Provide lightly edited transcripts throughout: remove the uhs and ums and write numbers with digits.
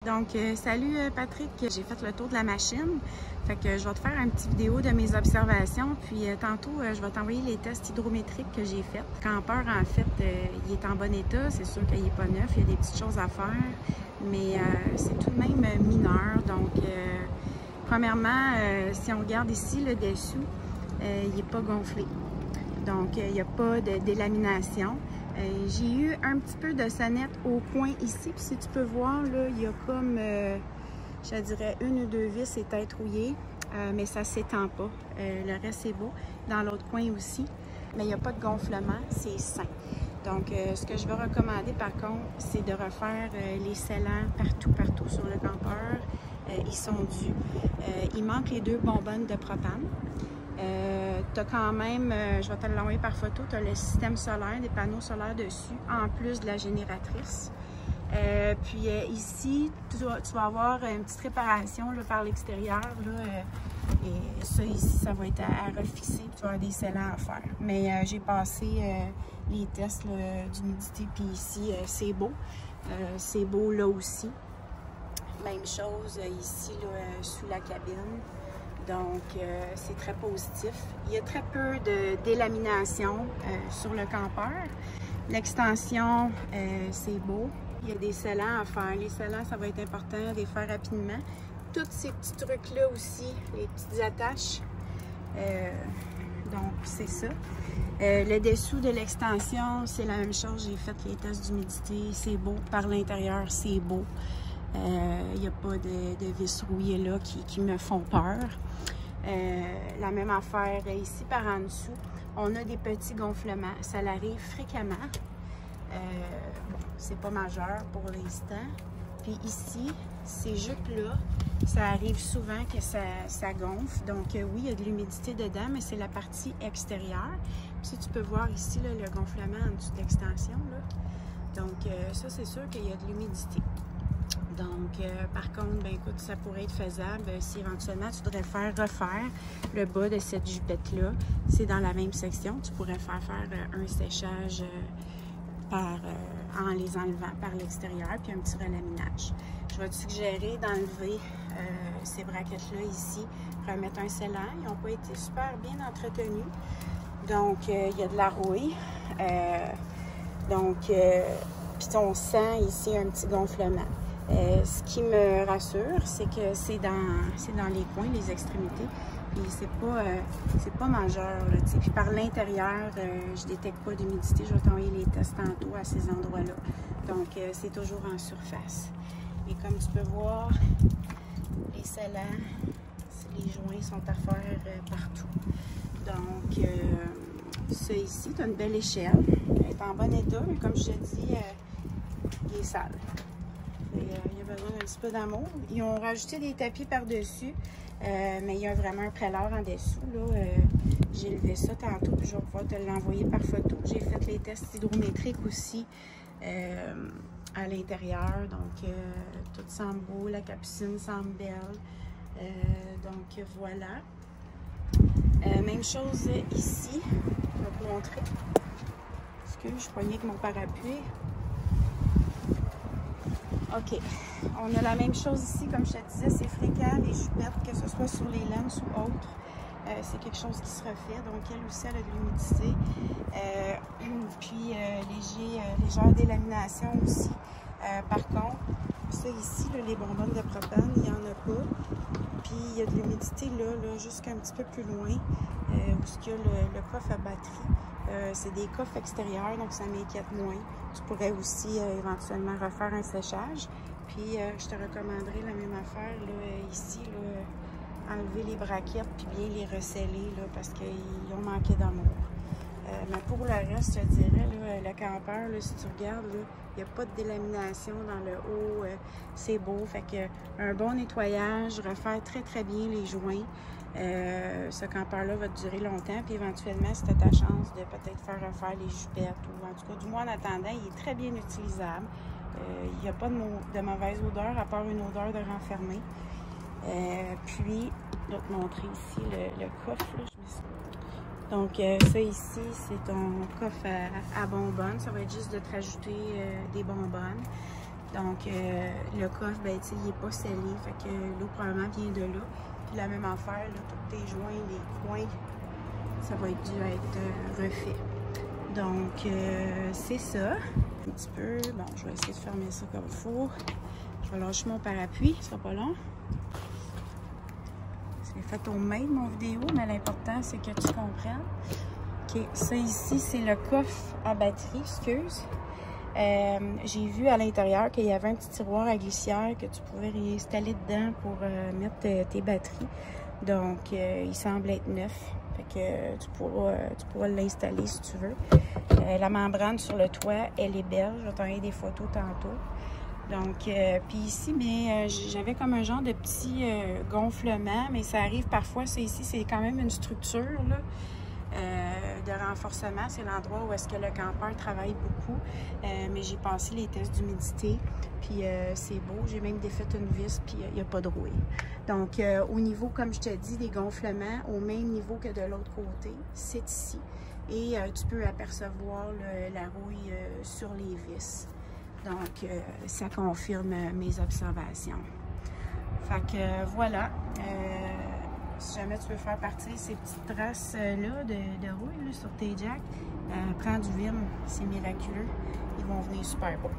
Donc, salut Patrick, j'ai fait le tour de la machine. Fait que je vais te faire une petite vidéo de mes observations. Puis tantôt, je vais t'envoyer les tests hydrométriques que j'ai faits. Le campeur, en fait, il est en bon état. C'est sûr qu'il n'est pas neuf, il y a des petites choses à faire. Mais c'est tout de même mineur. Donc, premièrement, si on regarde ici le dessous, il n'est pas gonflé. Donc, il n'y a pas de délamination. J'ai eu un petit peu de sonnette au coin ici, puis si tu peux voir, là, il y a comme, je dirais, une ou deux vis étaient trouillées, mais ça ne s'étend pas. Le reste est beau. Dans l'autre coin aussi, mais il n'y a pas de gonflement, c'est sain. Donc, ce que je vais recommander, par contre, c'est de refaire les scellants partout sur le campeur. Ils sont dus. Il manque les deux bonbonnes de propane. Tu as quand même, je vais te l'envoyer par photo, tu as le système solaire, des panneaux solaires dessus, en plus de la génératrice. Puis ici, tu vas avoir une petite réparation là, par l'extérieur. Et ça ici, ça va être à refixer, tu vas avoir des scellants à faire. Mais j'ai passé les tests d'humidité, puis ici, c'est beau. C'est beau là aussi. Même chose ici, là, sous la cabine. Donc, c'est très positif. Il y a très peu de délamination sur le campeur. L'extension, c'est beau. Il y a des scellants à faire. Les scellants, ça va être important de les faire rapidement. Tous ces petits trucs-là aussi, les petites attaches. Donc, c'est ça. Le dessous de l'extension, c'est la même chose. J'ai fait les tests d'humidité. C'est beau. Par l'intérieur, c'est beau. Il n'y a pas de vis rouillées là qui me font peur. La même affaire ici par en dessous. On a des petits gonflements. Ça l'arrive fréquemment. Bon, c'est pas majeur pour l'instant. Puis ici, ces jupes-là, ça arrive souvent que ça gonfle. Donc oui, il y a de l'humidité dedans, mais c'est la partie extérieure. Puis si tu peux voir ici là, le gonflement en dessous de l'extension. Donc ça, c'est sûr qu'il y a de l'humidité. Donc, par contre, ben écoute, ça pourrait être faisable si éventuellement tu voudrais refaire le bas de cette jupette-là. C'est dans la même section. Tu pourrais faire un séchage en les enlevant par l'extérieur, puis un petit relaminage. Je vais te suggérer d'enlever ces braquettes-là ici, remettre un scellant. Ils n'ont pas été super bien entretenus. Donc, il y a de la rouille. Puis on sent ici un petit gonflement. Ce qui me rassure, c'est que c'est dans les coins, les extrémités, puis c'est pas majeur. Là, puis par l'intérieur, je détecte pas d'humidité. Je vais t'envoyer les tests tantôt à ces endroits-là. Donc, c'est toujours en surface. Et comme tu peux voir, les scellants, les joints sont à faire partout. Donc, ça ici, tu as une belle échelle. Elle est en bon état, mais comme je te dis, il est sale. Il y a besoin d'un petit peu d'amour. Ils ont rajouté des tapis par-dessus, mais il y a vraiment un prélaire en dessous. J'ai levé ça tantôt, puis je vais pouvoir te l'envoyer par photo. J'ai fait les tests hydrométriques aussi à l'intérieur. Donc, tout semble beau, la capucine semble belle. Donc, voilà. Même chose ici. Je vais te montrer. Excuse, je suis poignée avec mon parapluie. OK. On a la même chose ici, comme je te disais, c'est fréquent, les jupettes, que ce soit sur les lames ou autres. C'est quelque chose qui se refait, donc elle aussi, elle a de l'humidité. Puis légère délamination aussi. Par contre, ça ici, là, les bonbonnes de propane, il n'y en a pas. Puis il y a de l'humidité là jusqu'un petit peu plus loin, où il y a le coffre à batterie. C'est des coffres extérieurs, donc ça m'inquiète moins. Tu pourrais aussi éventuellement refaire un séchage. Puis je te recommanderais la même affaire là, ici, là, enlever les braquettes puis bien les resceller là, parce qu'ils ont manqué d'amour. Mais pour le reste, je te dirais, là, le campeur, là, si tu regardes, il n'y a pas de délamination dans le haut. C'est beau. Fait que un bon nettoyage, refaire très bien les joints. Ce campeur-là va te durer longtemps. Puis éventuellement, si tu as ta chance de peut-être faire refaire les jupettes, ou en tout cas, du moins en attendant, il est très bien utilisable. Il n'y a pas de mauvaise odeur, à part une odeur de renfermé. Puis, je vais te montrer ici le coffre. Là. Donc, ça ici, c'est ton coffre à bonbonnes. Ça va être juste de te rajouter des bonbonnes. Donc, le coffre, ben, il n'est pas scellé. Fait que l'eau probablement vient de là. Puis la même affaire, là, tous tes joints, les coins, ça va être dû à être refait. Donc, c'est ça. Un petit peu. Bon, je vais essayer de fermer ça comme il faut. Je vais lâcher mon parapluie, ce sera pas long. C'est fait au mail, mon vidéo, mais l'important, c'est que tu comprennes. OK, ça ici, c'est le coffre à batterie, excuse. J'ai vu à l'intérieur qu'il y avait un petit tiroir à glissière que tu pouvais réinstaller dedans pour mettre tes batteries. Donc, il semble être neuf. Fait que tu pourras l'installer si tu veux. La membrane sur le toit, elle est belle. Je vais t'envoyer des photos tantôt. Donc, puis ici, bien, j'avais comme un genre de petit gonflement, mais ça arrive parfois. Ici, c'est quand même une structure, là. De renforcement, c'est l'endroit où est-ce que le campeur travaille beaucoup, mais j'ai passé les tests d'humidité, puis c'est beau, j'ai même défait une vis, puis il n'y a pas de rouille. Donc, au niveau, comme je te dis, des gonflements, au même niveau que de l'autre côté, c'est ici, et tu peux apercevoir la rouille sur les vis. Donc, ça confirme mes observations. Fait que voilà. Si jamais tu veux faire partir ces petites traces-là de rouille là, sur tes jacks, prends du Vim, c'est miraculeux. Ils vont venir super beaux.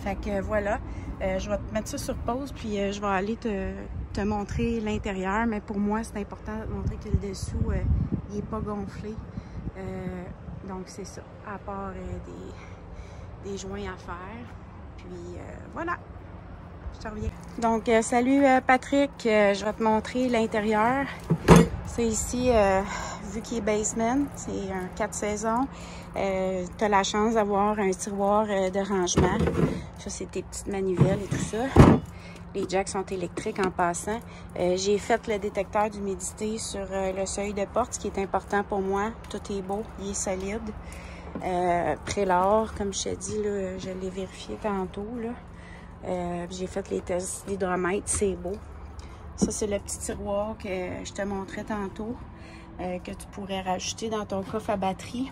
Fait que voilà, je vais te mettre ça sur pause, puis je vais aller te montrer l'intérieur. Mais pour moi, c'est important de te montrer que le dessous, il n'est pas gonflé. Donc c'est ça, à part des joints à faire. Puis voilà. Je reviens. Donc, salut Patrick, je vais te montrer l'intérieur. C'est ici, vu qu'il est basement, c'est un 4 saisons. Tu as la chance d'avoir un tiroir de rangement. Ça, c'est tes petites manivelles et tout ça. Les jacks sont électriques en passant. J'ai fait le détecteur d'humidité sur le seuil de porte, ce qui est important pour moi. Tout est beau, il est solide. Prélor, comme je t'ai dit, là, je l'ai vérifié tantôt, là. J'ai fait les tests d'hydromètre, c'est beau. Ça, c'est le petit tiroir que je te montrais tantôt, que tu pourrais rajouter dans ton coffre à batterie.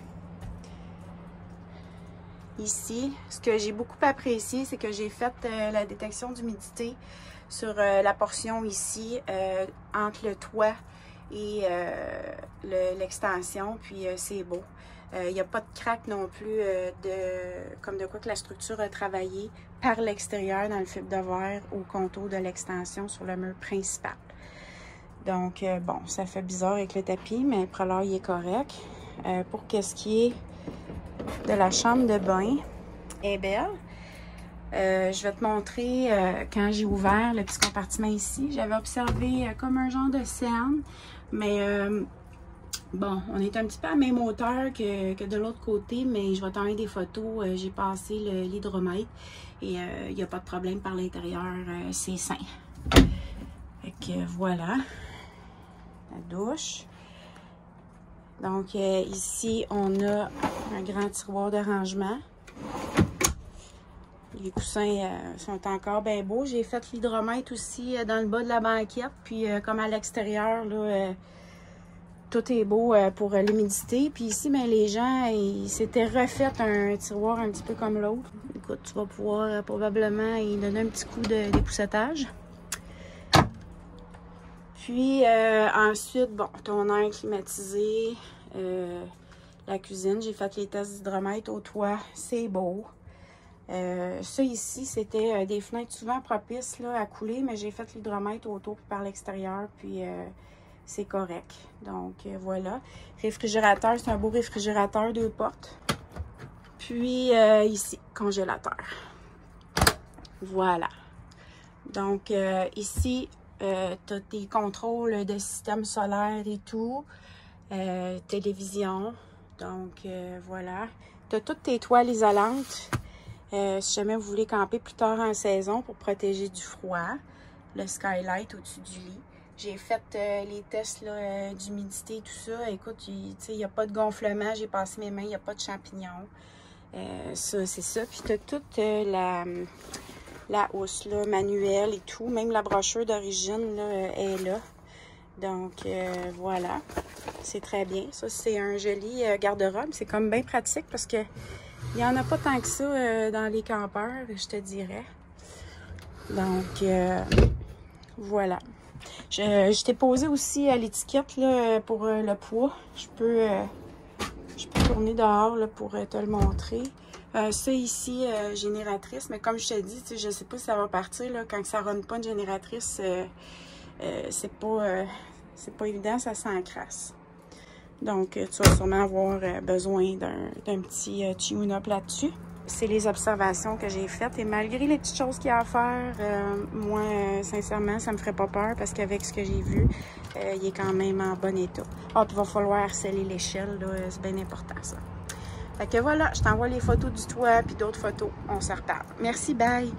Ici, ce que j'ai beaucoup apprécié, c'est que j'ai fait la détection d'humidité sur la portion ici, entre le toit et l'extension, puis c'est beau. Il n'y a pas de craque non plus, comme de quoi que la structure a travaillé par l'extérieur dans le fibre de verre au contour de l'extension sur le mur principal. Donc, bon, ça fait bizarre avec le tapis, mais le prélor, il est correct. Pour ce qui est de la chambre de bain, elle est belle. Je vais te montrer quand j'ai ouvert le petit compartiment ici. J'avais observé comme un genre de scène, mais bon, on est un petit peu à la même hauteur que de l'autre côté, mais je vais t'envoyer des photos. J'ai passé l'hydromètre et il n'y a pas de problème par l'intérieur, c'est sain. Fait que voilà, la douche. Donc ici, on a un grand tiroir de rangement. Les coussins sont encore bien beaux. J'ai fait l'hydromètre aussi dans le bas de la banquette, puis comme à l'extérieur, là, tout est beau pour l'humidité. Puis ici, ben, les gens, ils s'étaient refait un tiroir un petit peu comme l'autre. Écoute, tu vas pouvoir probablement y donner un petit coup d'époussetage. Puis ensuite, bon, ton air climatisé, la cuisine, j'ai fait les tests d'hydromètre au toit, c'est beau. Ça ici, c'était des fenêtres souvent propices là, à couler, mais j'ai fait l'hydromètre autour par l'extérieur, puis c'est correct. Donc voilà. Réfrigérateur, c'est un beau réfrigérateur 2 portes. Puis ici, congélateur. Voilà. Donc ici, tu as tes contrôles de système solaire et tout. Télévision. Donc voilà. Tu as toutes tes toiles isolantes. Si jamais vous voulez camper plus tard en saison pour protéger du froid. Le skylight au-dessus du lit. J'ai fait les tests d'humidité, tout ça. Écoute, il n'y a pas de gonflement. J'ai passé mes mains, il n'y a pas de champignons. Ça, c'est ça. Puis tu as toute la housse là, manuelle et tout. Même la brochure d'origine est là. Donc, voilà. C'est très bien. Ça, c'est un joli garde-robe. C'est comme bien pratique parce que Il n'y en a pas tant que ça dans les campeurs, je te dirais. Donc, voilà. Je t'ai posé aussi à l'étiquette pour le poids. Je peux tourner dehors là, pour te le montrer. Ça ici, génératrice, mais comme je te dis, je ne sais pas si ça va partir. Là, quand ça ne run pas une génératrice, c'est pas évident, ça s'encrasse. Donc, tu vas sûrement avoir besoin d'un petit tune-up là-dessus. C'est les observations que j'ai faites. Et malgré les petites choses qu'il y a à faire, moi, sincèrement, ça me ferait pas peur parce qu'avec ce que j'ai vu, il est quand même en bon état. Ah, puis il va falloir sceller l'échelle, c'est bien important, ça. Fait que voilà, je t'envoie les photos du toit puis d'autres photos. On se reparle. Merci, bye!